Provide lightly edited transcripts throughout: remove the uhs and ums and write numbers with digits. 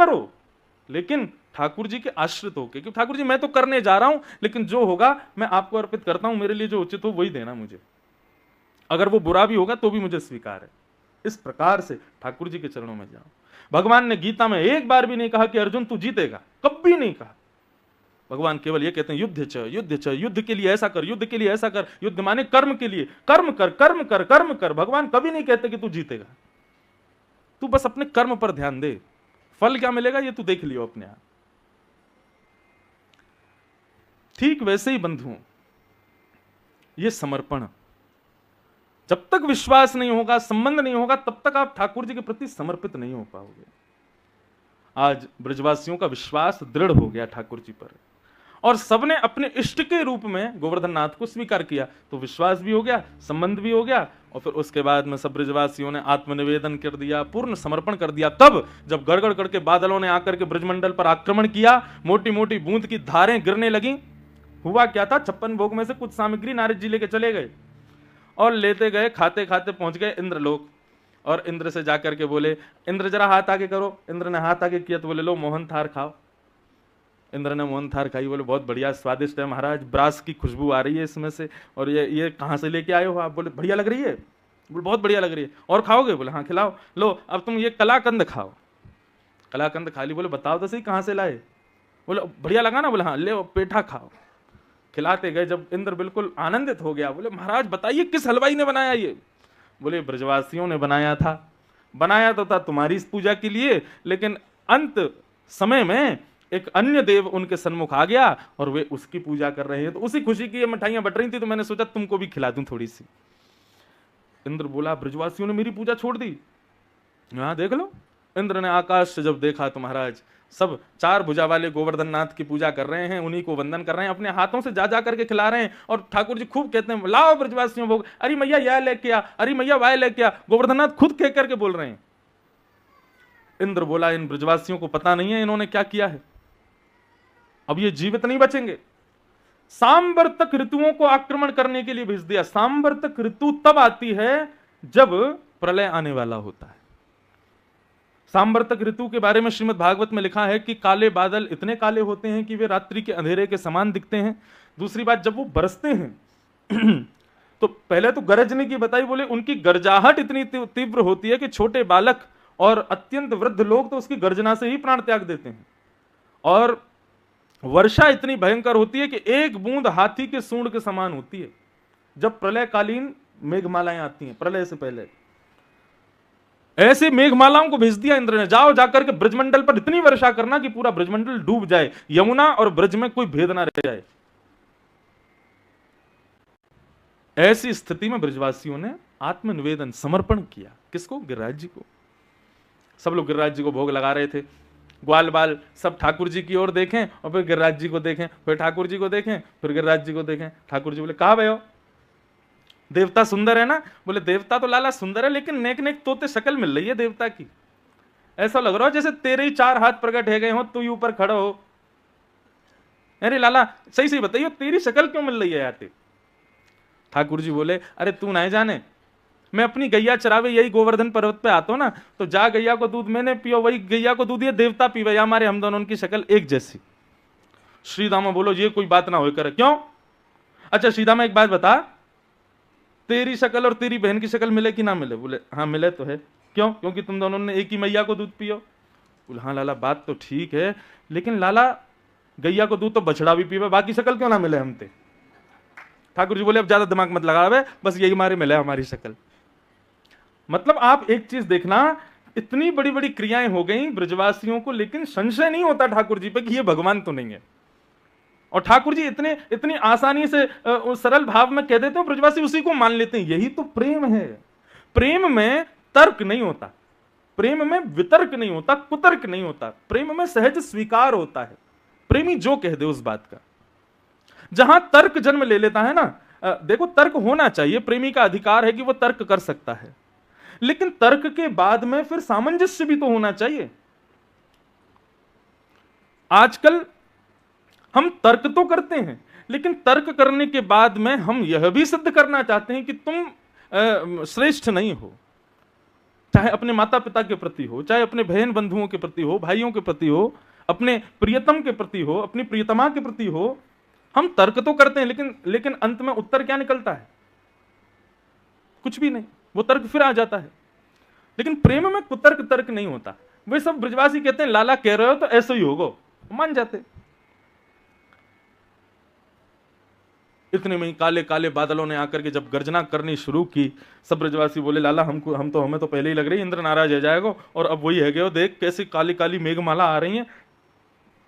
करो, लेकिन ठाकुर जी के आश्रित होके, क्योंकि ठाकुर जी मैं तो करने जा रहा हूं, लेकिन जो होगा मैं आपको अर्पित करता हूं, मेरे लिए जो उचित हो वही देना मुझे, अगर वो बुरा भी होगा तो भी मुझे स्वीकार है। इस प्रकार से ठाकुर जी के चरणों में जाओ। भगवान ने गीता में एक बार भी नहीं कहा कि अर्जुन तू जीतेगा, कभी नहीं कहा। भगवान केवल ये कहते हैं युद्ध च युद्ध च, युद्ध के लिए ऐसा कर, युद्ध के लिए ऐसा कर। युद्ध माने कर्म के लिए, कर्म कर कर्म कर कर्म कर। भगवान कभी नहीं कहते कि तू जीतेगा, तू बस अपने कर्म पर ध्यान दे, फल क्या मिलेगा ये तू देख लियो अपने आप। ठीक वैसे ही बंधुओं, ये समर्पण, जब तक विश्वास नहीं होगा, संबंध नहीं होगा, तब तक आप ठाकुर जी के प्रति समर्पित नहीं हो पाओगे। आज ब्रजवासियों का विश्वास दृढ़ हो गया ठाकुर जी पर, और सबने अपने इष्ट के रूप में गोवर्धन नाथ को स्वीकार किया, तो विश्वास भी हो गया, संबंध भी हो गया, और फिर उसके बाद में सब ब्रजवासियों ने आत्मनिवेदन कर दिया, पूर्ण समर्पण कर दिया। तब जब गड़गड़ करके बादलों ने आकर के ब्रजमंडल पर आक्रमण किया, मोटी मोटी बूंद की धारें गिरने लगी, हुआ क्या था, 56 भोग में से कुछ सामग्री नारद जी लेके चले गए, और लेते गए, खाते खाते पहुंच गए इंद्रलोक, और इंद्र से जाकर के बोले, इंद्र जरा हाथ आगे करो। इंद्र ने हाथ आगे किया तो बोले लो मोहन थार खाओ। इंद्र ने मोहन थार खाई, बोले बहुत बढ़िया स्वादिष्ट है महाराज, ब्रास की खुशबू आ रही है इसमें से, और ये कहाँ से लेके आए हो आप? बोले बढ़िया लग रही है। बोले बहुत बढ़िया लग रही है, और खाओगे? बोले हाँ खिलाओ। लो अब तुम ये कलाकंद खाओ। कलाकंद खा ली। बोले बताओ तो सही कहाँ से लाए? बोले बढ़िया लगा ना? बोले हाँ ले पेठा खाओ। खिलाते गए, जब इंद्र बिल्कुल आनंदित हो गया, बोले महाराज बताइए किस हलवाई ने बनाया ये? बोले ब्रजवासियों ने बनाया था। बनाया तो था तुम्हारी इस पूजा के लिए, लेकिन अंत समय में एक अन्य देव उनके सन्मुख आ गया और वे उसकी पूजा कर रहे हैं, तो उसी खुशी की ये मिठाइयां बट रही थी, तो मैंने सोचा तुमको भी खिला दूं थोड़ी सी। इंद्र बोला ब्रजवासियों ने मेरी पूजा छोड़ दी। हाँ देख लो। इंद्र ने आकाश से जब देखा तो महाराज सब 4 भुजा वाले गोवर्धन नाथ की पूजा कर रहे हैं, उन्हीं को वंदन कर रहे हैं, अपने हाथों से जा करके खिला रहे हैं, और ठाकुर जी खूब कहते हैं लाओ ब्रजवासियों भोग, अरे मैया यह लेके आ, अरे मैया वाह लेके आ। गोवर्धन नाथ खुद कह करके बोल रहे हैं। इंद्र बोला इन ब्रजवासियों को पता नहीं है इन्होंने क्या किया है, अब ये जीवित नहीं बचेंगे। सांवर्तक ऋतुओं को आक्रमण करने के लिए भेज दिया। सांवर्तक ऋतु तब आती है जब प्रलय आने वाला होता है। सांवर्तक ऋतु के बारे में श्रीमद् भागवत में लिखा है कि काले बादल इतने काले होते हैं कि वे रात्रि के अंधेरे के समान दिखते हैं। दूसरी बात, जब वो बरसते हैं तो पहले तो गरजने की बताई, बोले उनकी गर्जाहट इतनी तीव्र होती है कि छोटे बालक और अत्यंत वृद्ध लोग तो उसकी गर्जना से ही प्राण त्याग देते हैं। और वर्षा इतनी भयंकर होती है कि एक बूंद हाथी के सूंड के समान होती है। जब प्रलयकालीन मेघमालाएं आती हैं प्रलय से पहले, ऐसे मेघमालाओं को भेज दिया इंद्र ने, जाओ जाकर के ब्रजमंडल पर इतनी वर्षा करना कि पूरा ब्रजमंडल डूब जाए, यमुना और ब्रज में कोई भेद ना रह जाए। ऐसी स्थिति में ब्रजवासियों ने आत्मनिवेदन समर्पण किया। किसको? गिरिराज जी को। सब लोग गिरिराज जी को भोग लगा रहे थे। ग्वाल बाल सब ठाकुर जी की ओर देखें और फिर गिरिराज जी को देखें, फिर ठाकुर जी को देखें, फिर गिरिराज जी को देखें। ठाकुर जी बोले कहा भयो देवता सुंदर है ना? बोले देवता तो लाला सुंदर है, लेकिन नेक नेक तोते शक्ल मिल रही है देवता की। ऐसा लग रहा हो जैसे तेरे ही 4 हाथ प्रकट है गए हो, तू ही ऊपर खड़ा हो। अरे लाला सही सही बताइए तेरी शक्ल क्यों मिल रही है यार? ठाकुर जी बोले अरे तू नहीं जाने, मैं अपनी गैया चरावे यही गोवर्धन पर्वत पे आता हूं ना, तो जा गैया को दूध मैंने पियो, वही गैया को दूध ये देवता पीवे, या हमारे हम दोनों उनकी शक्ल एक जैसी। श्रीदामा बोलो ये कोई बात ना हो कर। क्यों? अच्छा श्रीदामा एक बात बता, तेरी शक्ल और तेरी बहन की शक्ल मिले कि ना मिले? बोले हाँ मिले तो है। क्यों? क्योंकि तुम दोनों ने एक ही मैया को दूध पियो। बोले हाँ लाला बात तो ठीक है, लेकिन लाला गैया को दूध तो बछड़ा भी पीवे, बाकी शक्ल क्यों ना मिले हमते? ठाकुर जी बोले अब ज्यादा दिमाग मत लगा, बस यही हमारे मिले हमारी शक्ल। मतलब आप एक चीज देखना, इतनी बड़ी बड़ी क्रियाएं हो गई ब्रजवासियों को, लेकिन संशय नहीं होता ठाकुर जी पे कि ये भगवान तो नहीं है। और ठाकुर जी इतनी आसानी से सरल भाव में कह देते हैं, ब्रजवासी उसी को मान लेते हैं। यही तो प्रेम है। प्रेम में तर्क नहीं होता, प्रेम में वितर्क नहीं होता, कुतर्क नहीं होता, प्रेम में सहज स्वीकार होता है। प्रेमी जो कह दे उस बात का। जहां तर्क जन्म ले लेता है ना, देखो तर्क होना चाहिए, प्रेमी का अधिकार है कि वो तर्क कर सकता है, लेकिन तर्क के बाद में फिर सामंजस्य भी तो होना चाहिए। आजकल हम तर्क तो करते हैं, लेकिन तर्क करने के बाद में हम यह भी सिद्ध करना चाहते हैं कि तुम श्रेष्ठ नहीं हो, चाहे अपने माता पिता के प्रति हो, चाहे अपने बहन बंधुओं के प्रति हो, भाइयों के प्रति हो, अपने प्रियतम के प्रति हो, अपनी प्रियतमा के प्रति हो। हम तर्क तो करते हैं, लेकिन अंत में उत्तर क्या निकलता है? कुछ भी नहीं, वो तर्क फिर आ जाता है। लेकिन प्रेम में कुतर्क तर्क नहीं होता। वे सब ब्रजवासी कहते हैं लाला कह रहे हो तो ऐसा ही होगा, मान जाते। इतने में ही काले काले बादलों ने आकर के जब गर्जना करनी शुरू की, सब ब्रजवासी बोले लाला हमें तो पहले ही लग रही है इंद्र नाराज हो जाएगा, और अब वही है गए, देख कैसी काली काली मेघमाला आ रही है,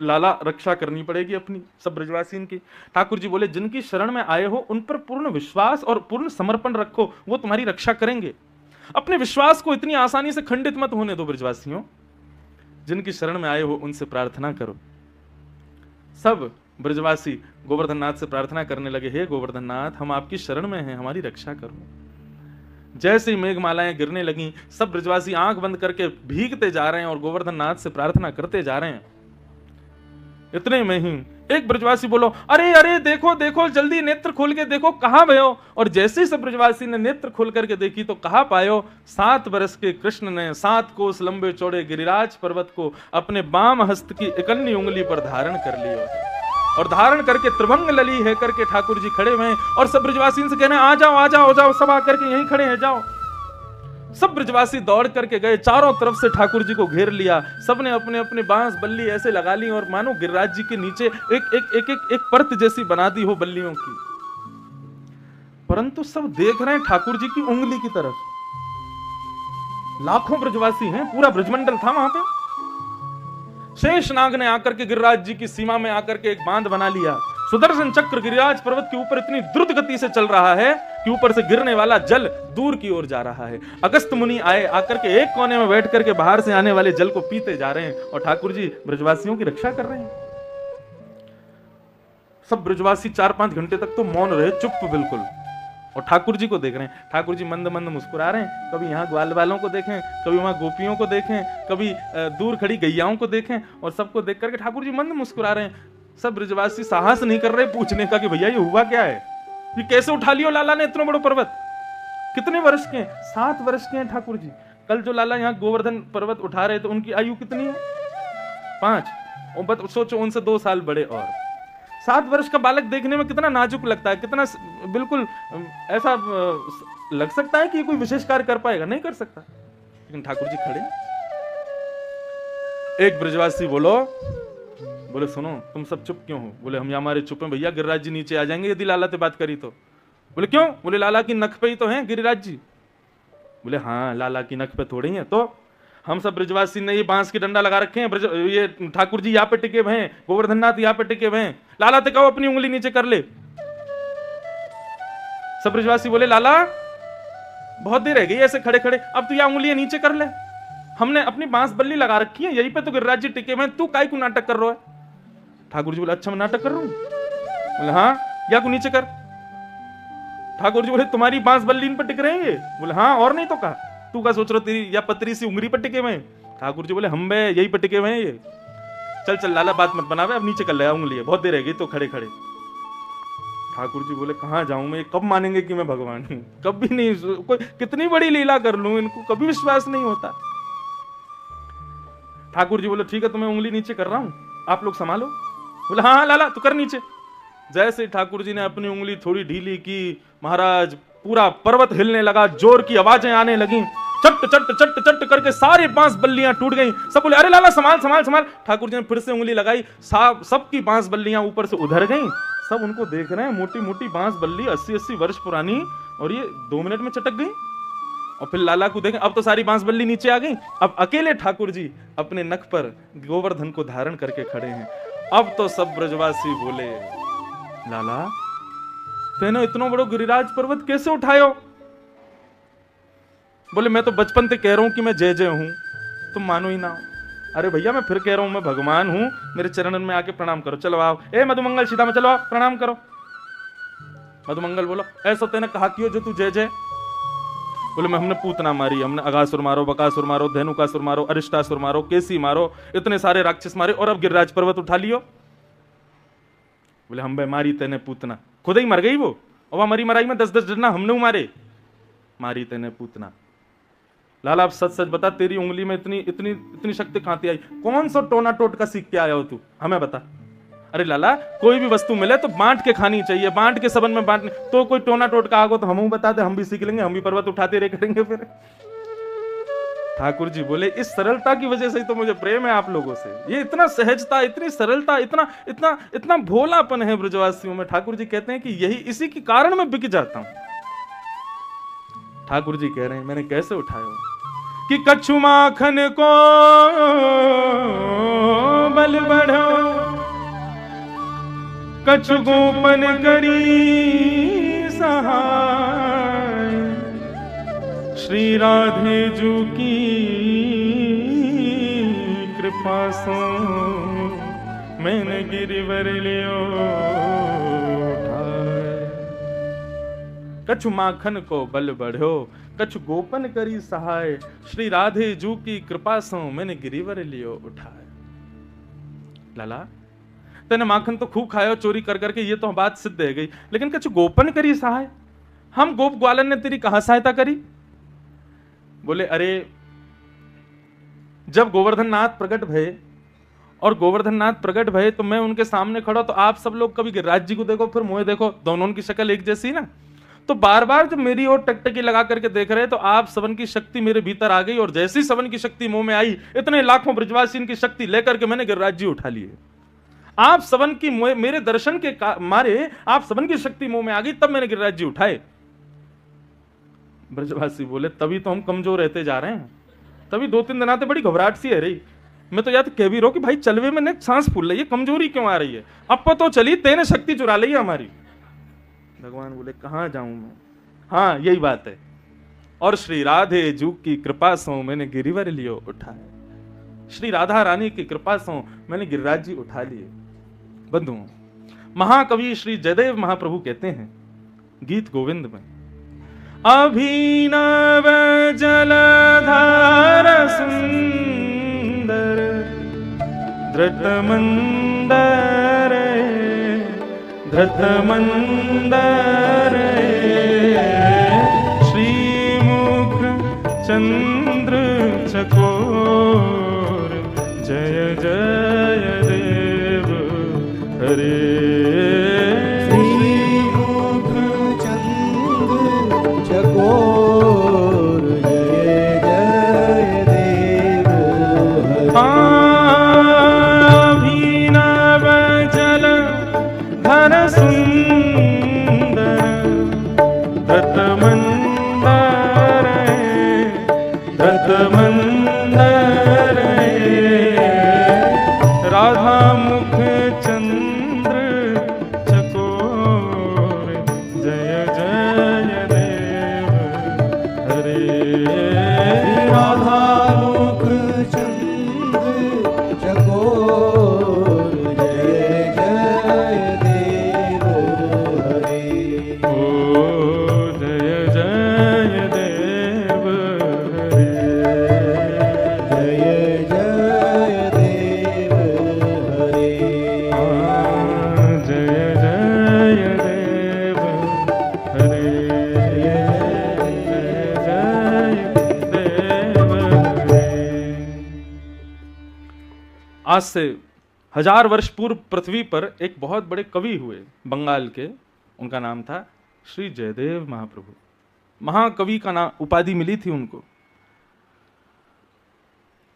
लाला रक्षा करनी पड़ेगी अपनी। सब ब्रजवासी इनकी। ठाकुर जी बोले जिनकी शरण में आए हो उन पर पूर्ण विश्वास और पूर्ण समर्पण रखो, वो तुम्हारी रक्षा करेंगे। अपने विश्वास को इतनी आसानी से खंडित मत होने दो ब्रजवासियों। जिनकी शरण में आए हो उनसे प्रार्थना करो। सब ब्रजवासी गोवर्धन नाथ से प्रार्थना करने लगे, हे गोवर्धन नाथ, हम आपकी शरण में हैं, हमारी रक्षा करो। जैसे ही मेघमालाएं गिरने लगी, सब ब्रजवासी आंख बंद करके भीगते जा रहे हैं और गोवर्धन नाथ से प्रार्थना करते जा रहे हैं। इतने में ही एक ब्रजवासी बोलो, अरे अरे देखो देखो, जल्दी नेत्र खोल के देखो, कहां भयो। और जैसे ही सब ब्रजवासी ने नेत्र खोल करके देखी तो कहां पायो, 7 वर्ष के कृष्ण ने 7 कोस लंबे चौड़े गिरिराज पर्वत को अपने बाम हस्त की इकन्नी उंगली पर धारण कर लिया, और धारण करके त्रिभंग लली है करके ठाकुर जी खड़े हुए हैं। और सब ब्रजवासी से कहने आ जाओ आ जाओ जाओ, सब आकर के यहीं खड़े हैं, जाओ। सब ब्रजवासी दौड़ करके गए, चारों तरफ से ठाकुर जी को घेर लिया। सबने अपने अपने बांस बल्ली ऐसे लगा ली और मानो गिरिराज जी के नीचे एक एक एक एक, एक परत जैसी बना दी हो बल्लियों की। परंतु सब देख रहे हैं ठाकुर जी की उंगली की तरफ। लाखों ब्रजवासी हैं, पूरा ब्रजमंडल था वहां पे। शेषनाग ने आकर के गिरिराज जी की सीमा में आकर के एक बांध बना लिया। सुदर्शन चक्र गिरिराज पर्वत के ऊपर इतनी द्रुत गति से चल रहा है कि ऊपर से गिरने वाला जल दूर की ओर जा रहा है। अगस्त मुनि आए, आकर के एक कोने में बैठ करके बाहर से आने वाले जल को पीते जा रहे हैं, और ठाकुर जी ब्रजवासियों की रक्षा कर रहे हैं। सब ब्रजवासी 4-5 घंटे तक तो मौन रहे, चुप बिल्कुल, और ठाकुर जी को देख रहे हैं। ठाकुर जी मंद मंद मुस्कुरा रहे हैं, कभी यहाँ ग्वाल वालों को देखें, कभी वहां गोपियों को देखें, कभी दूर खड़ी गैयाओं को देखें, और सबको देख करके ठाकुर जी मंद मुस्कुरा रहे हैं। सब ब्रजवासी साहस नहीं कर रहे पूछने का कि भैया ये हुआ क्या है, ये कैसे उठा लियो लाला ने इतना बड़ा पर्वत। कितने वर्ष के हैं? 7 वर्ष के हैं ठाकुर जी। कल जो लाला यहाँ गोवर्धन पर्वत उठा रहे थे उनकी आयु कितनी है? 5। और सोचो उनसे 2 साल बड़े। और 7 वर्ष का बालक देखने में कितना नाजुक लगता है, कितना बिल्कुल ऐसा लग सकता है कि कोई विशेष कार्य कर पाएगा, नहीं कर सकता। लेकिन ठाकुर जी खड़े। एक ब्रजवासी बोले सुनो, तुम सब चुप क्यों हो? बोले हम हमारे चुप हैं भैया, गिरिराज जी नीचे आ जाएंगे यदि लाला से बात करी तो। बोले क्यों? बोले लाला की नख पे ही तो हैं गिरिराज जी। बोले हाँ, लाला की नख पे थोड़ी है, तो हम सब ब्रजवासी ने ये बांस की डंडा लगा रखे हैं, ये ठाकुर जी यहाँ पे टिके हुए हैं, गोवर्धन नाथ यहाँ पे टिके हुए हैं, लाला ते कहो अपनी उंगली नीचे कर ले। सब ब्रजवासी बोले लाला बहुत देर रह गई ऐसे खड़े खड़े, अब तू यहाँ उंगलियां नीचे कर ले, हमने अपनी बांस बल्ली लगा रखी है, यहीं पे तो गिरिराज जी टिके हुए हैं, तू काहे को नाटक कर रहा है? ठाकुर जी बोले अच्छा मैं नाटक कर रहा हूं? बोले हाँ, या को नीचे कर। ठाकुर जी बोले तुम्हारी बांस बल्ली इन पर टिक रहे हैं? बोले हाँ, और नहीं तो कहा, तू क्या सोच रहा तेरी या पतरी सी उंगली पर टिके हुए? ठाकुर जी बोले हम बे यही पर टिके हुए हैं ये। चल चल लाला बात मत बनावे, अब नीचे कर ले उंगली, बहुत देर रह गई तो खड़े खड़े। ठाकुर जी बोले कहां जाऊं मैं, कब मानेंगे कि मैं भगवान हूं? कभी नहीं, कोई कितनी बड़ी लीला कर लूं इनको कभी विश्वास नहीं होता। ठाकुर जी बोले ठीक है, तुम्हें उंगली नीचे कर रहा हूं, आप लोग संभालो। बोले हाँ लाला तू कर नीचे। जैसे ठाकुर जी ने अपनी उंगली थोड़ी ढीली की, महाराज पूरा पर्वत हिलने लगा, जोर की आवाजें आने लगी, चट चट चट चट करके सारी बांस बल्लियां टूट गईं। सब बोले अरे लाला संभाल संभाल संभाल। ठाकुर जी ने फिर से उंगली लगाई, सबकी बांस बल्लियां ऊपर से उधर गईं। सब उनको देख रहे हैं, मोटी मोटी बांस बल्ली 80-80 वर्ष पुरानी, और ये 2 मिनट में चटक गई। और फिर लाला को देखें, अब तो सारी बांस बल्ली नीचे आ गई, अब अकेले ठाकुर जी अपने नख पर गोवर्धन को धारण करके खड़े हैं। अब तो सब ब्रजवासी बोले लाला तेने इतना बड़ो गिरिराज पर्वत कैसे उठायो? बोले मैं तो बचपन से कह रहा हूं कि मैं जय जय हूं, तुम मानो ही ना हो। अरे भैया मैं फिर कह रहा हूं मैं भगवान हूं, मेरे चरणन में आके प्रणाम करो, चलो आओ। ए मधुमंगल सीता में चलो आओ प्रणाम करो। मधुमंगल बोलो ऐसा तेने कहा क्यों जो तू जय जय? बोले मैं हमने पूतना मारी, हमने अगासुर मारो, बकासुर मारो, धेनुकासुर मारो, अरिष्टासुर मारो, केसी मारो, इतने सारे राक्षस मारे, और अब गिरिराज पर्वत उठा लियो। बोले हम भाई मारी तेने पूतना, खुद ही मर गई वो, और वह मरी मराई में 10-10 डरना हमने मारे, मारी तेने पूतना। लाला, आप सच सच बता, तेरी उंगली में इतनी इतनी इतनी शक्ति कहां से आई? कौन सा टोना टोटका सीख के आया हो तू, हमें बता। अरे लाला, कोई भी वस्तु मिले तो बांट के खानी चाहिए, बांट के सबन में बांटने। तो कोई टोना टोटका आगो तो हम बता दे, हम भी सीख लेंगे, हम भी पर्वत उठाते रहे करेंगे फिर। ठाकुर जी बोले, इस सरलता की वजह से ही तो मुझे प्रेम है आप लोगों से। ये इतना सहजता, इतनी सरलता, इतना इतना इतना भोलापन है ब्रजवासियों में। ठाकुर जी कहते हैं कि यही इसी के कारण मैं बिक जाता हूं। ठाकुर जी कह रहे हैं, मैंने कैसे उठाया कि कछु माखन को बल बढ़ो, कछु गोपन करी सहाय, श्री राधे जू की कृपा सो मैंने गिरिवर लियो उठाए। कछु माखन को बल बढ़ो, कछु गोपन करी सहाय, श्री राधे जू की कृपा सो मैंने गिरिवर लियो उठाए। लाला, तेने माखन तो खूब खाया चोरी कर करके, ये तो बात सिद्ध है गई, लेकिन कछु गोपन करी सहाय, हम गोप ग्वालन ने तेरी कहां सहायता करी? बोले, अरे जब गोवर्धन नाथ प्रकट भये और गोवर्धन नाथ प्रकट भये तो मैं उनके सामने खड़ा, तो आप सब लोग कभी गिरिराज जी को देखो फिर मुझे देखो, दोनों की शक्ल एक जैसी ना, तो बार बार जब मेरी ओर टकटकी लगा करके देख रहे तो आप सबन की शक्ति मेरे भीतर आ गई, और जैसी सबन की शक्ति मुंह में आई, इतने लाखों ब्रजवासी की शक्ति लेकर के मैंने गिरिराज जी उठा लिए। आप सबन की मेरे दर्शन के मारे आप सबन की शक्ति मुंह में आ गई, तब मैंने गिरिराज जी उठाए। ब्रजवासी बोले, तभी तो हम कमजोर रहते जा रहे हैं, तभी 2-3 दिन आते बड़ी घबराहट सी है रही। मैं तो याद कह भी रहा हूं कि भाई चलवे में ने सांस फूल रही है, कमजोरी क्यों आ रही है? अब तो चली, तेने शक्ति चुरा ली है हमारी। भगवान बोले, कहां जाऊं मैं? हाँ, यही बात है। और श्री राधे जू की कृपा सो मैंने गिरिवर लियो उठाए। श्री राधा रानी की कृपा सो मैंने गिरिराज जी उठा लिए। बंधुओं, महाकवि श्री जयदेव महाप्रभु कहते हैं गीत गोविंद में, अभिनव जलधार सुंदर धृत मंदर, धृत मंदर, श्रीमुख चंद्र चकोर, जय जय देव हरे। श्रीमुख चंद्र चकोर, जय जय देव हरे। अभिनव जल धर सुंदर, धृत मंदर, धृत मंदर, राधा मुख चंद्र चकोर, जय जय देव हरे। राधा मुख चंद्र चकोर, जय जय देव हरे। ओ जय जय देव हरे, जय जय देव हरे। जय जय देव हरे, जय जय देव हरे। आज से 1000 वर्ष पूर्व पृथ्वी पर एक बहुत बड़े कवि हुए बंगाल के, उनका नाम था श्री जयदेव महाप्रभु। महाकवि का नाम उपाधि मिली थी उनको।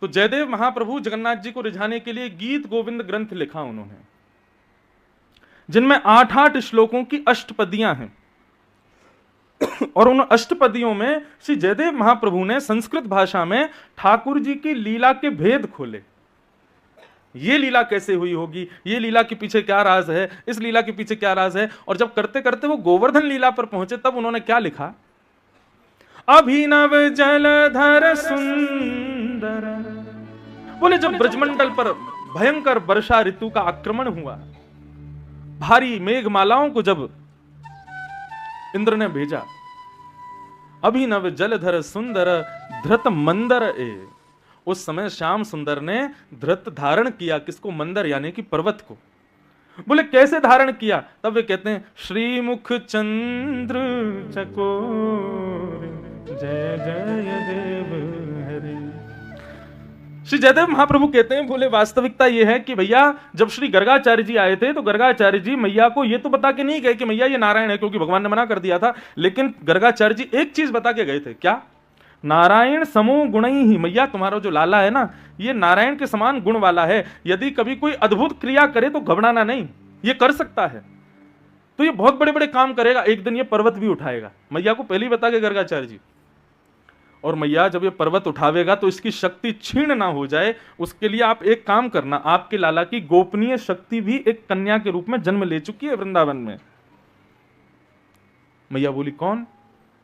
तो जयदेव महाप्रभु जगन्नाथ जी को रिझाने के लिए गीत गोविंद ग्रंथ लिखा उन्होंने, जिनमें 8-8 श्लोकों की अष्टपदियां हैं। और उन अष्टपदियों में श्री जयदेव महाप्रभु ने संस्कृत भाषा में ठाकुर जी की लीला के भेद खोले। ये लीला कैसे हुई होगी, ये लीला के पीछे क्या राज है, इस लीला के पीछे क्या राज है। और जब करते करते वो गोवर्धन लीला पर पहुंचे तब उन्होंने क्या लिखा, अभिनव जलधर सुंदर। बोले, जब ब्रजमंडल पर भयंकर वर्षा ऋतु का आक्रमण हुआ, भारी मेघमालाओं को जब इंद्र ने भेजा, अभिनव जलधर सुंदर धृत मंदर ए, उस समय श्याम सुंदर ने धृत धारण किया। किसको? मंदर यानी कि पर्वत को। बोले, कैसे धारण किया? तब वे कहते हैं, श्रीमुख चंद्र चकोर, जय जय देव श्री जयदेव महाप्रभु कहते हैं, बोले वास्तविकता यह है कि भैया जब श्री गर्गाचार्य जी आए थे तो गर्गाचार्य जी मैया को ये तो बता के नहीं गए कि मैया ये नारायण है, क्योंकि भगवान ने मना कर दिया था, लेकिन गर्गाचार्य जी एक चीज बता के गए थे, क्या? नारायण समो गुणई ही, मैया तुम्हारा जो लाला है ना ये नारायण के समान गुण वाला है, यदि कभी कोई अद्भुत क्रिया करे तो घबराना नहीं, ये कर सकता है, तो ये बहुत बड़े बड़े काम करेगा, एक दिन ये पर्वत भी उठाएगा। मैया को पहले ही बता के गर्गाचार्य जी, और मैया जब ये पर्वत उठावेगा तो इसकी शक्ति छीण ना हो जाए, उसके लिए आप एक काम करना, आपके लाला की गोपनीय शक्ति भी एक कन्या के रूप में जन्म ले चुकी है वृंदावन में। मैया बोली कौन?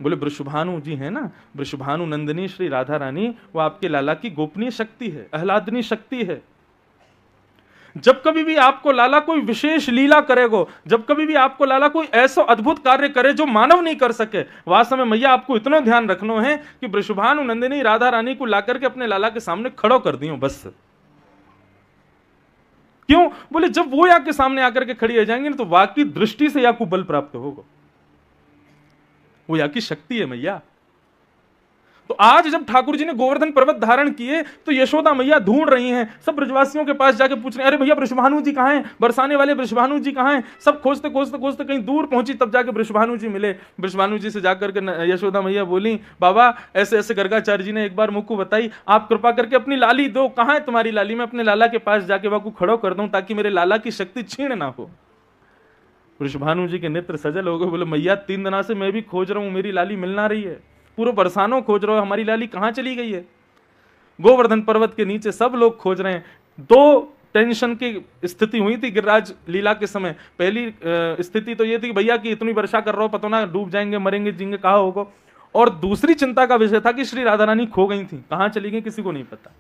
बोले वृषभानु जी है ना, वृषभानु नंदिनी श्री राधा रानी, वो आपके लाला की गोपनीय शक्ति है, आह्लादनी शक्ति है। जब कभी भी आपको लाला कोई विशेष लीला करेगो, जब कभी भी आपको लाला कोई ऐसा अद्भुत कार्य करे जो मानव नहीं कर सके, वास्तव में मैया आपको इतना ध्यान रखना है कि वृषभानु नंदिनी राधा रानी को लाकर के अपने लाला के सामने खड़ो कर दियो बस। क्यों? बोले जब वो या के सामने आकर के खड़ी हो जाएंगे ना तो वाकई दृष्टि से या को बल प्राप्त होगा, वो या की शक्ति है मैया। तो आज जब ठाकुर जी ने गोवर्धन पर्वत धारण किए तो यशोदा मैया ढूंढ रही हैं, सब ब्रजवासियों के पास जाके पूछ रहे हैं, अरे भैया वृषभानु जी कहाँ हैं, बरसाने वाले वृषभानु जी कहाँ हैं? सब खोजते खोजते खोजते कहीं दूर पहुंची, तब जाके वृषभानु जी मिले। वृषभानु जी से जाकर के यशोदा मैया बोली, बाबा ऐसे ऐसे गर्गाचार्य जी ने एक बार मुझको बताई, आप कृपा करके अपनी लाली दो, कहाँ है तुम्हारी लाली? मैं अपने लाला के पास जाके वहां को खड़ो कर दूं ताकि मेरे लाला की शक्ति छीण ना हो। वृषभानु जी के नेत्र सजल हो गए, बोले मैया 3 दिनों से मैं भी खोज रहा हूं, मेरी लाली मिल ना रही है, पूरे बरसानों खोज रहे हो, हमारी लाली कहां चली गई है? गोवर्धन पर्वत के नीचे सब लोग खोज रहे हैं। 2 टेंशन की स्थिति हुई थी गिरिराज लीला के समय। पहली स्थिति तो ये थी कि भैया की इतनी वर्षा कर रहा हो, पता ना डूब जाएंगे, मरेंगे, जिंगे, कहा होगा। और दूसरी चिंता का विषय था कि श्री राधा रानी खो गई थी, कहां चली गई किसी को नहीं पता।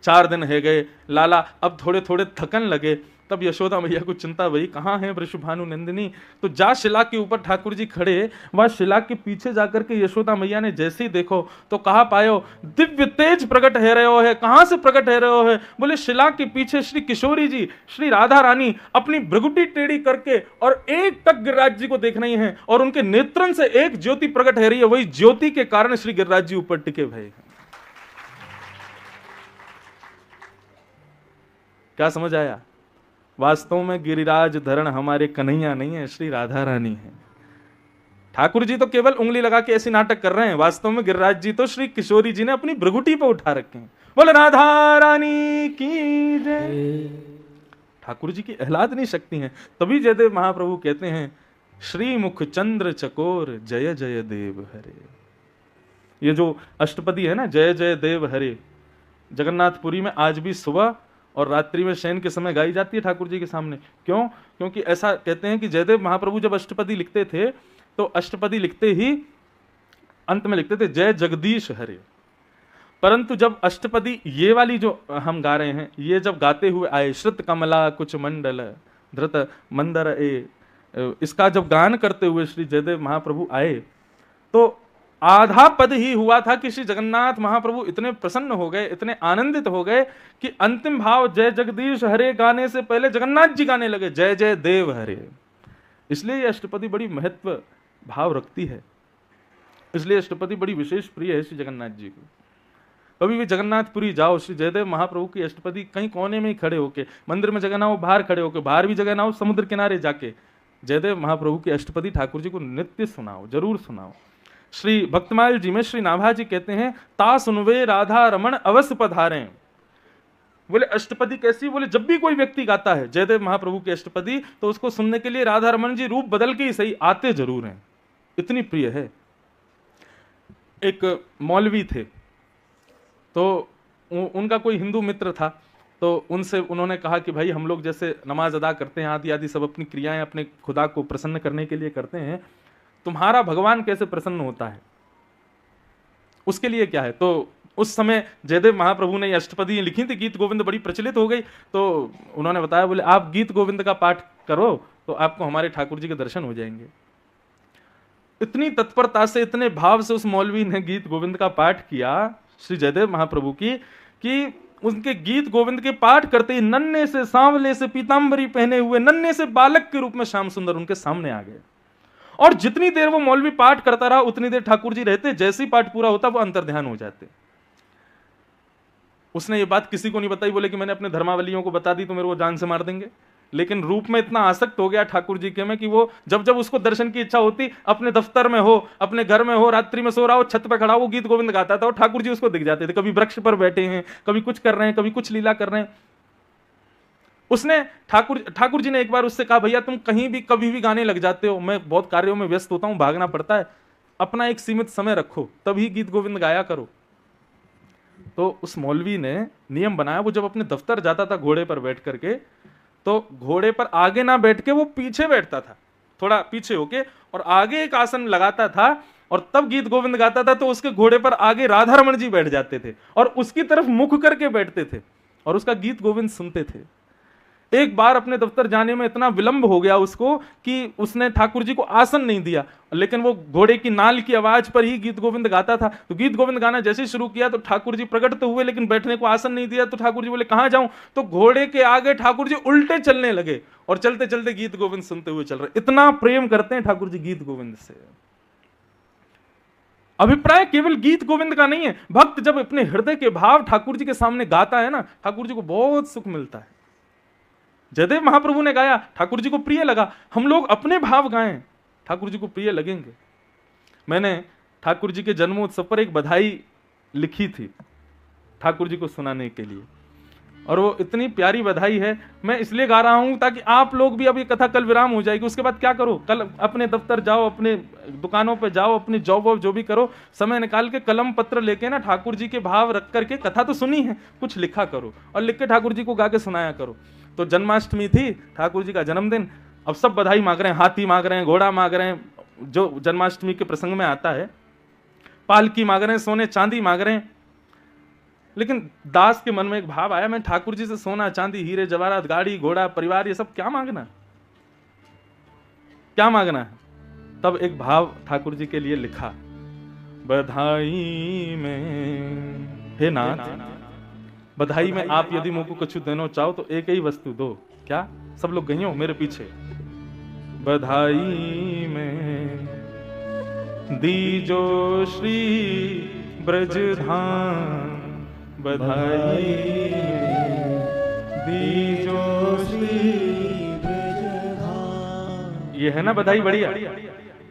4 दिन है गए, लाला अब थोड़े थोड़े थकन लगे, तब यशोदा मैया को चिंता भई कहाँ है वृषभानु नंदिनी। तो जा शिला के ऊपर ठाकुर जी खड़े, वह शिला के पीछे जाकर के यशोदा मैया ने जैसे ही देखो तो कहा पायो दिव्य तेज प्रकट है रहे हो है। कहां से प्रकट है रहे हो है? बोले शिला के पीछे श्री किशोरी जी श्री राधा रानी अपनी भ्रगुटी टेढ़ी करके और एक टक गिरिराज जी को देख रही है, और उनके नेत्रन से एक ज्योति प्रकट है रही है, वही ज्योति के कारण श्री गिरिराज जी ऊपर टिके भय। क्या समझ आया? वास्तव में गिरिराज धरण हमारे कन्हैया नहीं है, श्री राधा रानी है। ठाकुर जी तो केवल उंगली लगा के ऐसे नाटक कर रहे हैं, वास्तव में गिरिराज जी तो श्री किशोरी जी ने अपनी भ्रगुटी पे उठा रखे हैं। बोले राधा रानी की जय। ठाकुर जी की आह्लादनी शक्ति है। तभी जयदेव महाप्रभु कहते हैं श्री मुख चंद्र चकोर जय जय देव हरे। ये जो अष्टपदी है ना, जय जय देव हरे, जगन्नाथपुरी में आज भी सुबह और रात्रि में शयन के समय गाई जाती है ठाकुर जी के सामने। क्यों? क्योंकि ऐसा कहते हैं कि जयदेव महाप्रभु जब अष्टपदी लिखते थे तो अष्टपदी लिखते ही अंत में लिखते थे जय जगदीश हरे। परंतु जब अष्टपदी ये वाली जो हम गा रहे हैं, ये जब गाते हुए आए, श्रुत कमला कुछ मंडल धृत मंदर इसका जब गान करते हुए श्री जयदेव महाप्रभु आए तो आधा पद ही हुआ था कि श्री जगन्नाथ महाप्रभु इतने प्रसन्न हो गए, इतने आनंदित हो गए कि अंतिम भाव जय जगदीश हरे गाने से पहले जगन्नाथ जी गाने लगे जय जय देव हरे। इसलिए ये अष्टपदी बड़ी महत्व भाव रखती है, इसलिए अष्टपदी बड़ी विशेष प्रिय है श्री जगन्नाथ जी को। कभी भी जगन्नाथपुरी जाओ, श्री जयदेव महाप्रभु की अष्टपदी कहीं कोने में ही खड़े होके, मंदिर में जगह ना हो बाहर खड़े होके, बाहर भी जगह ना हो समुद्र किनारे जाके जयदेव महाप्रभु की अष्टपदी ठाकुर जी को नित्य सुनाओ, जरूर सुनाओ। श्री भक्तमाल जी में श्री नाभा जी कहते हैं ता सुनवे राधा रमण अवश्य पधारें। बोले अष्टपदी कैसी? बोले जब भी कोई व्यक्ति गाता है जयदेव महाप्रभु की अष्टपदी तो उसको सुनने के लिए राधा रमन जी रूप बदल के ही सही आते जरूर हैं, इतनी प्रिय है। एक मौलवी थे तो उनका कोई हिंदू मित्र था, तो उनसे उन्होंने कहा कि भाई हम लोग जैसे नमाज अदा करते हैं आदि आदि सब अपनी क्रियाएं अपने खुदा को प्रसन्न करने के लिए करते हैं, तुम्हारा भगवान कैसे प्रसन्न होता है, उसके लिए क्या है? तो उस समय जयदेव महाप्रभु ने अष्टपदी लिखी थी, गीत गोविंद बड़ी प्रचलित हो गई, तो उन्होंने बताया बोले आप गीत गोविंद का पाठ करो तो आपको हमारे ठाकुर जी के दर्शन हो जाएंगे। इतनी तत्परता से, इतने भाव से उस मौलवी ने गीत गोविंद का पाठ किया श्री जयदेव महाप्रभु की कि उनके गीत गोविंद के पाठ करते ही नन्हे से सांवले से पीतांबरी पहने हुए नन्हे से बालक के रूप में श्याम सुंदर उनके सामने आ गए। और जितनी देर वो मौलवी पाठ करता रहा उतनी देर ठाकुर जी रहते, जैसे ही पाठ पूरा होता वो अंतर्ध्यान हो जाते। उसने ये बात किसी को नहीं बताई, बोले कि मैंने अपने धर्मावलियों को बता दी तो मेरे को जान से मार देंगे। लेकिन रूप में इतना आसक्त हो गया ठाकुर जी के में कि वो जब जब उसको दर्शन की इच्छा होती, अपने दफ्तर में हो, अपने घर में हो, रात्रि में सो रहा हो, छत पे खड़ा हो, गीत गोविंद गाता था और ठाकुर जी उसको दिख जाते थे। कभी वृक्ष पर बैठे हैं, कभी कुछ कर रहे हैं, कभी कुछ लीला कर रहे हैं। उसने ठाकुर जी ने एक बार उससे कहा, भैया तुम कहीं भी कभी भी गाने लग जाते हो, मैं बहुत कार्यों में व्यस्त होता हूं, भागना पड़ता है, अपना एक सीमित समय रखो, तभी गीत गोविंद गाया करो। तो उस मौलवी ने नियम बनाया, वो जब अपने दफ्तर जाता था घोड़े पर बैठ करके, तो घोड़े पर आगे ना बैठ के वो पीछे बैठता था, थोड़ा पीछे होके, और आगे एक आसन लगाता था और तब गीत गोविंद गाता था। तो उसके घोड़े पर आगे राधा रमण जी बैठ जाते थे और उसकी तरफ मुख करके बैठते थे और उसका गीत गोविंद सुनते थे। एक बार अपने दफ्तर जाने में इतना विलंब हो गया उसको कि उसने ठाकुर जी को आसन नहीं दिया, लेकिन वो घोड़े की नाल की आवाज पर ही गीत गोविंद गाता था। तो गीत गोविंद गाना जैसे शुरू किया तो ठाकुर जी प्रकट तो हुए, लेकिन बैठने को आसन नहीं दिया। तो ठाकुर जी बोले कहां जाऊं, तो घोड़े के आगे ठाकुर जी उल्टे चलने लगे और चलते चलते गीत गोविंद सुनते हुए चल रहे। इतना प्रेम करते हैं ठाकुर जी गीत गोविंद से। अभिप्राय केवल गीत गोविंद का नहीं है, भक्त जब अपने हृदय के भाव ठाकुर जी के सामने गाता है ना, ठाकुर जी को बहुत सुख मिलता है। जयदेव महाप्रभु ने गाया, ठाकुर जी को प्रिय लगा। हम लोग अपने भाव गाएं, ठाकुर जी को प्रिय लगेंगे। मैंने ठाकुर जी के जन्मोत्सव पर एक बधाई लिखी थी ठाकुर जी को सुनाने के लिए, और वो इतनी प्यारी बधाई है, मैं इसलिए गा रहा हूं ताकि आप लोग भी, अब ये कथा कल विराम हो जाएगी, उसके बाद क्या करो, कल अपने दफ्तर जाओ, अपने दुकानों पे जाओ, अपनी जॉब वॉब जो भी करो, समय निकाल के कलम पत्र लेके ना ठाकुर जी के भाव रख करके, कथा तो सुनी है, कुछ लिखा करो और लिख के ठाकुर जी को गा के सुनाया करो। तो जन्माष्टमी थी, ठाकुर जी का जन्मदिन, अब सब बधाई मांग रहे हैं, हाथी मांग रहे हैं, घोड़ा मांग रहे हैं, जो जन्माष्टमी के प्रसंग में आता है, पालकी मांग रहे हैं, सोने चांदी मांग रहे हैं। लेकिन दास के मन में एक भाव आया, मैं ठाकुर जी से सोना चांदी हीरे जवाहरात गाड़ी घोड़ा परिवार ये सब क्या मांगना, क्या मांगना है। तब एक भाव ठाकुर जी के लिए लिखा, बधाई में हे नाथ, बधाई में आप यदि मुझको कछु देनो चाहो तो एक ही वस्तु दो। क्या? सब लोग गई हो मेरे पीछे। बधाई में दीजो श्री ब्रज धाम, बधाई में दीजो श्री ब्रज धाम। ये है ना बधाई बढ़िया।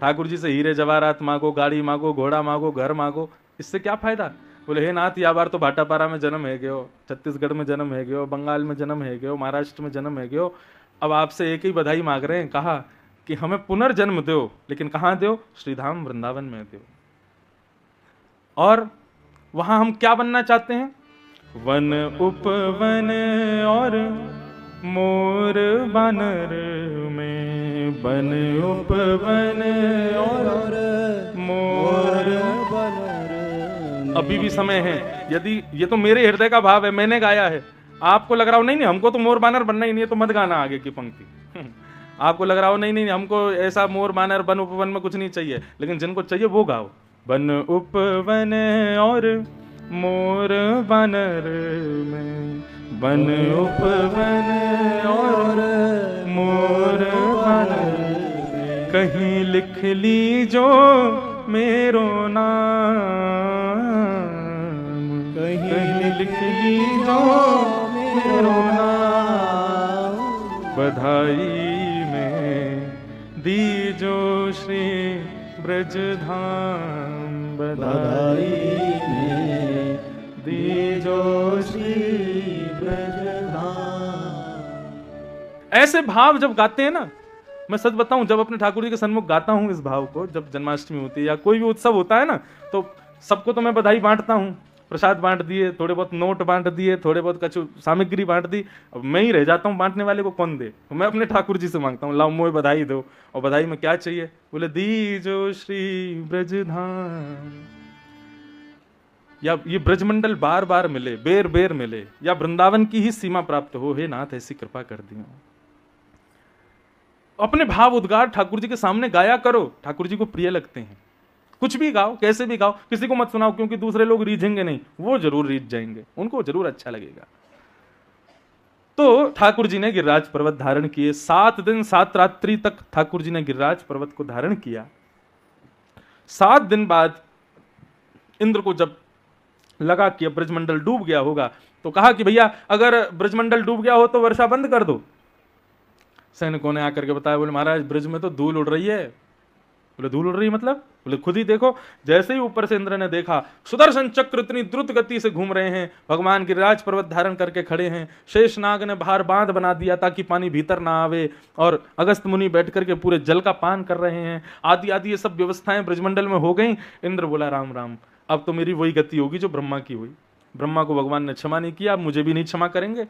ठाकुर जी से हीरे जवाहरात मांगो, गाड़ी मांगो, घोड़ा मांगो, घर मांगो, इससे क्या फायदा। बोले हे नाथ, या बार तो भाटापारा में जन्म है गयो, छत्तीसगढ़ में जन्म है गयो, बंगाल में जन्म है गयो, महाराष्ट्र में जन्म है गयो, अब आपसे एक ही बधाई मांग रहे हैं, कहा कि हमें पुनर्जन्म दो, लेकिन कहां दो? श्रीधाम वृंदावन में दो। और वहां हम क्या बनना चाहते हैं? वन उपवन और मोर बानर में, वन उपवन और मोर बानर। अभी भी समय है, यदि ये तो मेरे हृदय का भाव है, मैंने गाया है, आपको लग रहा हो नहीं नहीं हमको तो मोर बानर बनना ही नहीं है, तो मत गाना आगे की पंक्ति। आपको लग रहा हो नहीं नहीं हमको ऐसा मोर बानर वन उपवन में कुछ नहीं चाहिए, लेकिन जिनको चाहिए वो गाओ। वन उपवन और मोर बानर में, वन उपवन और मोर बानर में, कहीं लिख लीजो मेरो नाम, कहीं लिख लीजो मेरो नाम, बधाई में दीजो श्री ब्रज धाम, बधाई में दीजो श्री ब्रज धाम। ऐसे भाव जब गाते हैं ना, मैं सच बताऊं, जब अपने ठाकुर जी के सन्मुख गाता हूं इस भाव को, जब जन्माष्टमी होती है या कोई भी उत्सव होता है ना, तो सबको तो मैं बधाई बांटता हूं, प्रसाद बांट दिए, थोड़े बहुत नोट बांट दिए, थोड़े बहुत कछु सामग्री बांट दी, अब मैं ही रह जाता हूँ, बांटने वाले को कौन दे। तो मैं अपने ठाकुर जी से मांगता हूँ, लाओ मोए बधाई दो। और बधाई में क्या चाहिए? बोले दीजो श्री ब्रज धाम, या ये ब्रजमंडल बार बार मिले, बेर बेर मिले, या वृंदावन की ही सीमा प्राप्त हो, हे नाथ ऐसी कृपा कर दियो। अपने भाव उद्गार ठाकुर जी के सामने गाया करो, ठाकुर जी को प्रिय लगते हैं। कुछ भी गाओ, कैसे भी गाओ, किसी को मत सुनाओ, क्योंकि दूसरे लोग रीझेंगे नहीं, वो जरूर रीझ जाएंगे, उनको जरूर अच्छा लगेगा। तो ठाकुर जी ने गिरिराज पर्वत धारण किए, 7 दिन 7 रात्रि तक ठाकुर जी ने गिरिराज पर्वत को धारण किया। 7 दिन बाद इंद्र को जब लगा कि अब ब्रजमंडल डूब गया होगा, तो कहा कि भैया अगर ब्रजमंडल डूब गया हो तो वर्षा बंद कर दो। सैनिकों ने आकर के बताया, बोले महाराज ब्रज में तो धूल उड़ रही है। बोले धूल उड़ रही मतलब? बोले खुद ही देखो। जैसे ही ऊपर से इंद्र ने देखा, सुदर्शन चक्र इतनी द्रुत गति से घूम रहे हैं, भगवान गिरिराज पर्वत धारण करके खड़े हैं, शेषनाग ने बाहर बांध बना दिया ताकि पानी भीतर ना आवे, और अगस्त मुनि बैठ करके पूरे जल का पान कर रहे हैं, आदि आदि ये सब व्यवस्थाएं ब्रजमंडल में हो गई। इंद्र बोला राम राम, अब तो मेरी वही गति होगी जो ब्रह्मा की हुई। ब्रह्मा को भगवान ने क्षमा नहीं किया, अब मुझे भी नहीं क्षमा करेंगे।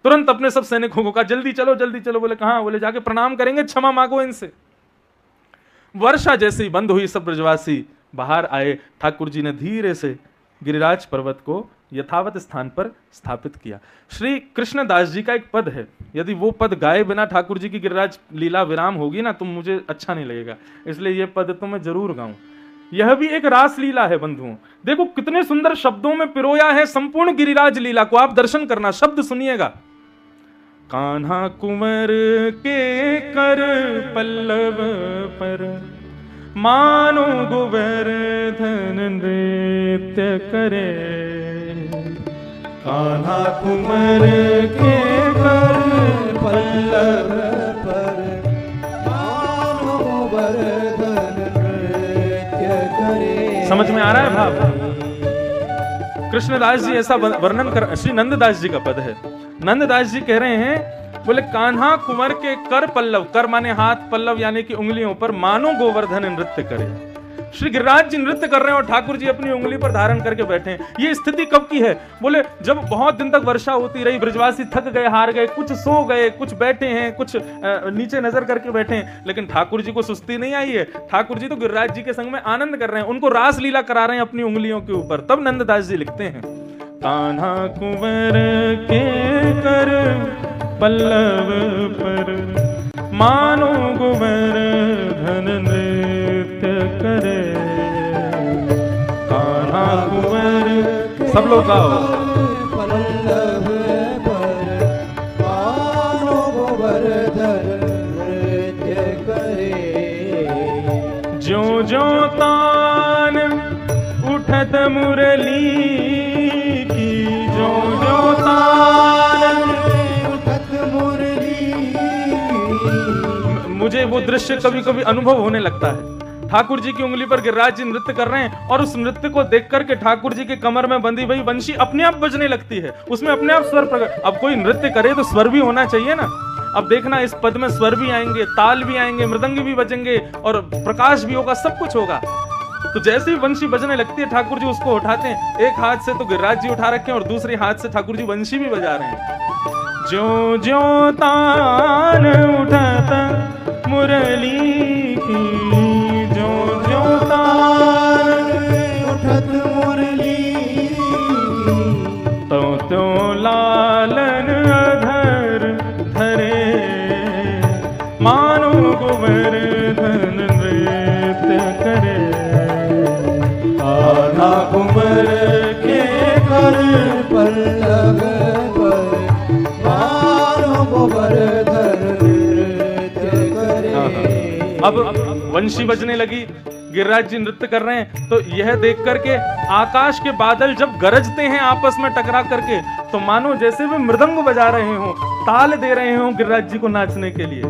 तुरंत अपने सब सैनिकों को कहा जल्दी चलो जल्दी चलो। बोले कहां? बोले जाके प्रणाम करेंगे, क्षमा मांगो इनसे। वर्षा जैसे ही बंद हुई, सब ब्रजवासी बाहर आए। ठाकुर जी ने धीरे से गिरिराज पर्वत को यथावत स्थान पर स्थापित किया। श्री कृष्णदास जी का एक पद है, यदि वो पद गाए बिना ठाकुर जी की गिरिराज लीला विराम होगी ना तो मुझे अच्छा नहीं लगेगा, इसलिए ये पद तो मैं जरूर गाऊं। यह भी एक रास लीला है बंधुओं। देखो कितने सुंदर शब्दों में पिरोया है संपूर्ण गिरिराज लीला को। आप दर्शन करना, शब्द सुनिएगा। कान्हा कुंवर के कर पल्लव पर मानो गोवर्धन नृत्य करे। कान्हा कुंवर के कर पल्लव पर मानो गोवर्धन नृत्य करे। समझ में आ रहा है भाव? कृष्णदास जी ऐसा वर्णन कर, श्री नंददास जी का पद है। नंददास जी कह रहे हैं, बोले कान्हा कुंवर के कर पल्लव, कर माने हाथ, पल्लव यानी कि उंगलियों पर, मानो गोवर्धन नृत्य करे। श्री गिरिराज जी नृत्य कर रहे हैं और ठाकुर जी अपनी उंगली पर धारण करके बैठे हैं। ये स्थिति कब की है? बोले जब बहुत दिन तक वर्षा होती रही, ब्रजवासी थक गए, हार गए, कुछ सो गए, कुछ बैठे हैं, कुछ नीचे नजर करके बैठे हैं, लेकिन ठाकुर जी को सुस्ती नहीं आई है। ठाकुर जी तो गिरिराज जी के संग में आनंद कर रहे हैं, उनको रास लीला करा रहे हैं अपनी उंगलियों के ऊपर। तब नंददास जी लिखते हैं, कान्हा कुंवर के कर पल्लव पर मानो गोवर्धन नृत्य करे। कान्हा कुंवर, सब लोग गाओ। पल्लव पर मानो गोवर्धन नृत्य करे। ज्यों ज्यों तान उठत मुरली की, ज्यों ज्यों तान उठत मुरली। मुझे वो दृश्य कभी कभी अनुभव होने लगता है। ठाकुर जी की उंगली पर गिरिराज जी नृत्य कर रहे हैं और उस नृत्य को देख करके ठाकुर जी के कमर में बंधी हुई वंशी अपने आप बजने लगती है, उसमें अपने आप स्वर प्रकट। अब कोई नृत्य करे तो स्वर भी होना चाहिए ना। अब देखना इस पद में स्वर भी आएंगे, ताल भी आएंगे, मृदंग भी बजेंगे और प्रकाश भी होगा, सब कुछ होगा। तो जैसे ही वंशी बजने लगती है ठाकुर जी उसको उठाते हैं। एक हाथ से तो गिरिराज जी उठा रखे हैं और दूसरे हाथ से ठाकुर जी वंशी भी बजा रहे हैं। ज्यों ज्यों तान उठता मुरली की, ज्यों ज्यों तान उठत मुरली। तो त्यों लालन अधर धरे, मानो गोवर्धन नृत्य करे। कान्हा कुंवर के कर पल्लव पर मानो गोवर्धन नृत्य करे। अब वंशी बजने लगी, गिरिराज जी नृत्य कर रहे हैं, तो यह देख करके आकाश के बादल जब गरजते हैं आपस में टकरा करके, तो मानो जैसे वे मृदंग बजा रहे हो, ताल दे रहे हो गिरिराज जी को नाचने के लिए।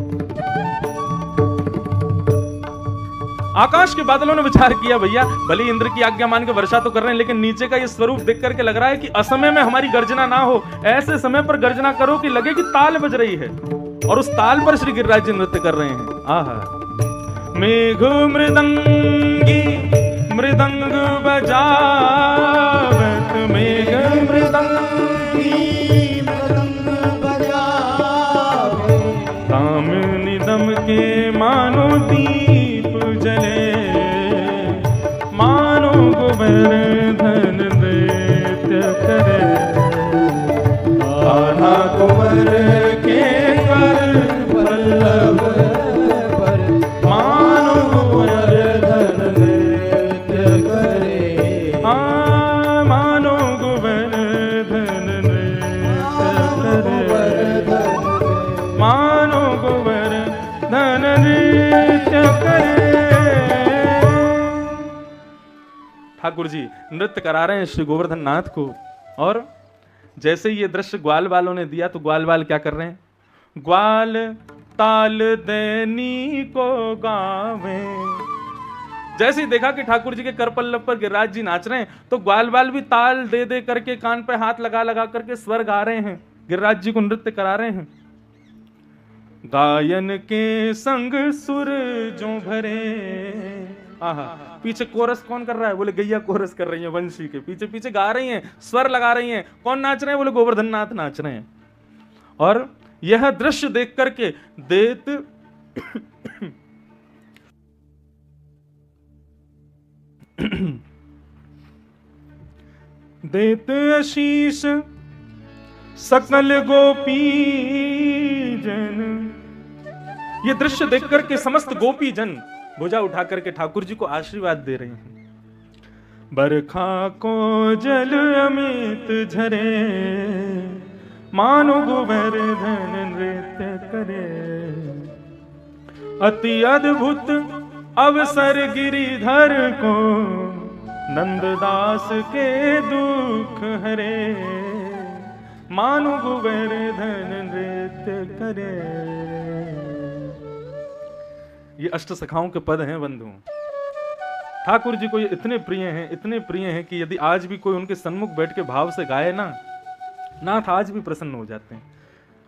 आकाश के बादलों ने विचार किया, भैया भले इंद्र की आज्ञा मान के वर्षा तो कर रहे हैं, लेकिन नीचे का ये स्वरूप देख करके लग रहा है कि असमय में हमारी गर्जना ना हो, ऐसे समय पर गर्जना करो कि लगे कि ताल बज रही है। और उस ताल पर श्री गिरिराज जी नृत्य कर रहे हैं। आहा, मेघ मृदंगी मृदंग बजावत, मेघ मृदंगी मृदंग बजावे। कामिनी दम के मानो दीप जले, मानो गोवर्धन नृत्य करे। कान्हा कुंवर के कर पल्लव पर मानो गोवर्धन नृत्य करे। मानो गोवर्धन नृत्य करे, मानो गोवर्धन नृत्य करे। ठाकुर जी नृत्य करा रहे हैं श्री गोवर्धन नाथ को, और जैसे ही ये दृश्य ग्वाल वालों ने दिया तो ग्वाल वाल क्या कर रहे हैं? ग्वाल ताल देनी को गावे। जैसे ही देखा कि ठाकुर जी के कर पल्लव पर गिरिराज जी नाच रहे हैं तो ग्वाल वाल भी ताल दे दे करके, कान पे हाथ लगा लगा करके स्वर गा रहे हैं, गिरिराज जी को नृत्य करा रहे हैं। गायन के संग सुर जो भरे। आहा, पीछे कोरस कौन कर रहा है? बोले गैया कोरस कर रही है, वंशी के पीछे पीछे गा रही हैं, स्वर लगा रही हैं। कौन नाच रहे हैं? बोले गोवर्धन नाथ नाच रहे हैं। और यह दृश्य देख करके देत देत आशीष सकल गोपी जन। ये दृश्य देख करके समस्त गोपी जन भुजा उठा करके ठाकुर जी को आशीर्वाद दे रहे हैं। बरखा को जल अमित झरे, मानो गोवर्धन नृत्य करे। अति अद्भुत अवसर गिरिधर को, नंददास के दुख हरे। मानो गोवर्धन नृत्य करे। ये अष्ट सखाओं के पद हैं बंधु। ठाकुर जी को ये इतने प्रिय हैं, इतने प्रिय हैं कि यदि आज भी कोई उनके सन्मुख बैठ के भाव से गाए ना, नाथ आज भी प्रसन्न हो जाते हैं।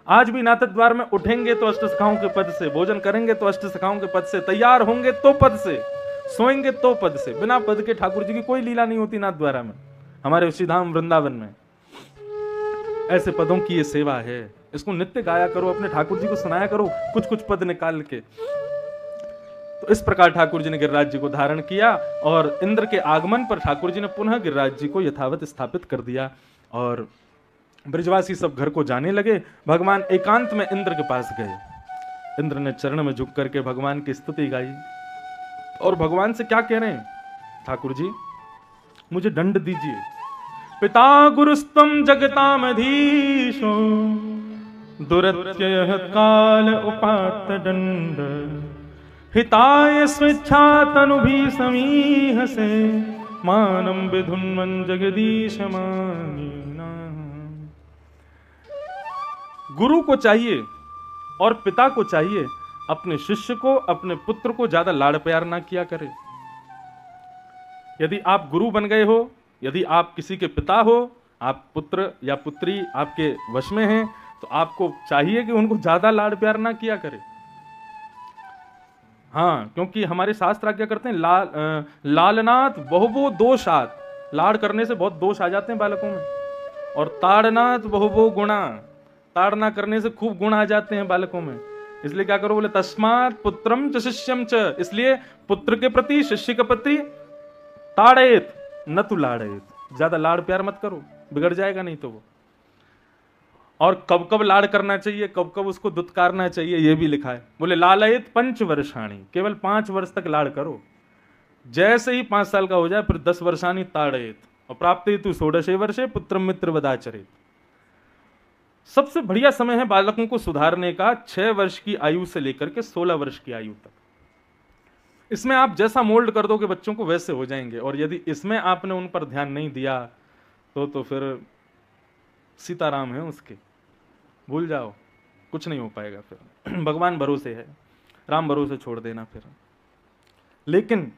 आज भी नाथ द्वार में उठेंगे तो अष्ट सखाओं के पद से, भोजन करेंगे तो अष्ट सखाओं के पद से, तैयार होंगे तो पद से, सोएंगे तो पद से। बिना पद के ठाकुर जी की कोई लीला नहीं होती नाथ द्वारा में, हमारे उसीधाम वृंदावन में। ऐसे पदों की ये सेवा है, इसको नित्य गाया करो, अपने ठाकुर जी को सुनाया करो कुछ कुछ पद निकाल के। तो इस प्रकार ठाकुर जी ने गिरिराज जी को धारण किया और इंद्र के आगमन पर ठाकुर जी ने पुनः गिरिराज जी को यथावत स्थापित कर दिया और ब्रजवासी सब घर को जाने लगे। भगवान एकांत में इंद्र के पास गए। इंद्र ने चरण में झुक करके भगवान की स्तुति गाई और भगवान से क्या कह रहे हैं? ठाकुर जी मुझे दंड दीजिए। पिता गुरुस्तम जगतामधीशो, दुरत्ययः काल उपात्त दंड। हिताय स्वेच्छा तनुभि समीहसे, मानं विधुन्वन् जगदीश मानिना। गुरु को चाहिए और पिता को चाहिए अपने शिष्य को, अपने पुत्र को ज्यादा लाड़ प्यार ना किया करे। यदि आप गुरु बन गए हो, यदि आप किसी के पिता हो, आप पुत्र या पुत्री आपके वश में हैं, तो आपको चाहिए कि उनको ज्यादा लाड़ प्यार ना किया करे। हाँ, क्योंकि हमारे शास्त्र क्या करते हैं? लालनाथ बहुबो दोषात, लाड़ करने से बहुत दोष आ जाते हैं बालकों में। और ताड़नाथ बहुबो गुणा, ताड़ना करने से खूब गुण आ जाते हैं बालकों में। इसलिए क्या करो? बोले तस्मात् पुत्रम च शिष्यम च, इसलिए पुत्र के प्रति, शिष्य के प्रति ताड़ेत न तु लाड़ेत, ज्यादा लाड़ प्यार मत करो, बिगड़ जाएगा नहीं तो वो। और कब कब लाड़ करना चाहिए, कब कब उसको दुत्कारना चाहिए, ये भी लिखा है। बोले लालयेत 5 वर्षाणी, केवल 5 वर्ष तक लाड़ करो। जैसे ही 5 साल का हो जाए फिर 10 वर्षाणी ताड़येत, और प्राप्ते तु 16 वर्षे पुत्रम मित्र वदाचरेत। सबसे बढ़िया समय है बालकों को सुधारने का 6 वर्ष की आयु से लेकर के 16 वर्ष की आयु तक। इसमें आप जैसा मोल्ड कर दोगे बच्चों को वैसे हो जाएंगे। और यदि इसमें आपने उन पर ध्यान नहीं दिया तो फिर सीताराम है उसके, भूल जाओ, कुछ नहीं हो पाएगा फिर। भगवान भरोसे है, राम भरोसे छोड़ देना फिर। लेकिन